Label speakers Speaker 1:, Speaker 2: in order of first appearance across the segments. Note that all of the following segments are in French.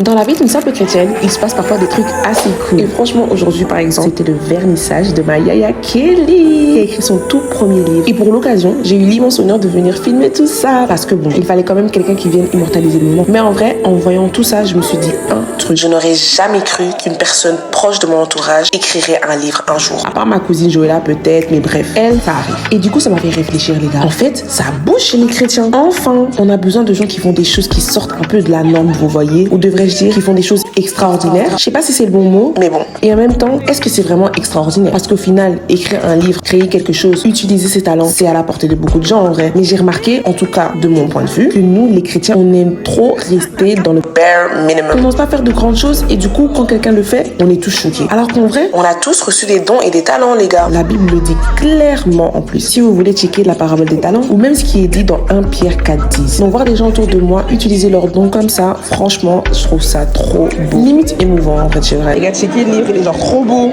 Speaker 1: Dans la vie d'une simple chrétienne, il se passe parfois des trucs assez cool. Et franchement, aujourd'hui par exemple, c'était le vernissage de ma Yaya Kelly, qui a écrit son tout premier livre. Et pour l'occasion, j'ai eu l'immense honneur de venir filmer tout ça. Parce que bon, il fallait quand même quelqu'un qui vienne immortaliser le moment. Mais en vrai, en voyant tout ça, je me suis dit un truc. Je n'aurais jamais cru qu'une personne proche de mon entourage écrirait un livre un jour. À part ma cousine Joëlla peut-être, mais bref, elle, ça arrive. Et du coup, ça m'a fait réfléchir les gars. En fait, ça bouge chez les chrétiens. Enfin, on a besoin de gens qui font des choses qui sortent un peu de la norme, vous voyez. Ou devrais-je dire, qui font des choses extraordinaires. Je sais pas si c'est le bon mot, mais bon. Et en même temps, est-ce que c'est vraiment extraordinaire? Parce qu'au final, écrire un livre, créer quelque chose, utiliser ses talents, c'est à la portée de beaucoup de gens en vrai. Mais j'ai remarqué, en tout cas de mon point de vue, que nous, les chrétiens, on aime trop rester dans le bare minimum. On n'ose pas faire de grandes choses et du coup, quand quelqu'un le fait, on est tous choqués. Alors qu'en vrai, on a tous reçu des dons et des talents, les gars. La Bible le dit clairement en plus. Si vous voulez checker la parabole des talents ou même ce qui est dit dans 1 Pierre 4:10. Donc voir des gens autour de moi utiliser leurs dons comme ça, franchement, je trouve ça trop beau. Limite émouvant en fait, c'est vrai. Les gars, checker le livre, il est genre trop beau.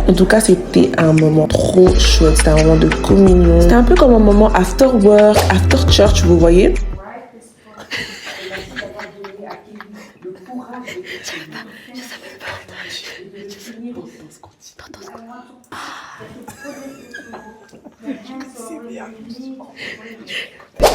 Speaker 1: En tout cas, c'était un moment trop chouette. C'était un moment de communion. C'était un peu comme un moment after work, after church, vous voyez.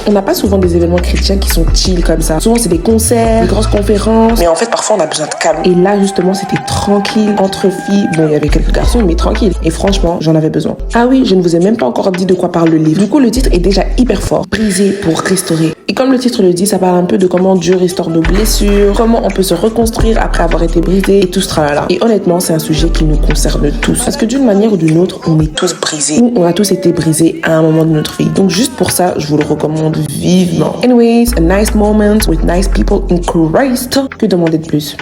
Speaker 1: On n'a pas souvent des événements chrétiens qui sont chill comme ça. Souvent, c'est des concerts, des grosses conférences. Mais en fait, parfois, on a besoin de calme. Et là, justement, c'était tranquille, entre filles. Bon, il y avait quelques garçons, mais tranquille. Et franchement, j'en avais besoin. Ah oui, je ne vous ai même pas encore dit de quoi parle le livre. Du coup, le titre est déjà hyper fort. Briser pour restaurer. Et comme le titre le dit, ça parle un peu de comment Dieu restaure nos blessures, comment on peut se reconstruire après avoir été brisé et tout ce tralala. Et honnêtement, c'est un sujet qui nous concerne tous. Parce que d'une manière ou d'une autre, on est tous brisés. Ou on a tous été brisés à un moment de notre vie. Donc juste pour ça, je vous le recommande vivement. Anyways, a nice moment with nice people in Christ. Que demander de plus?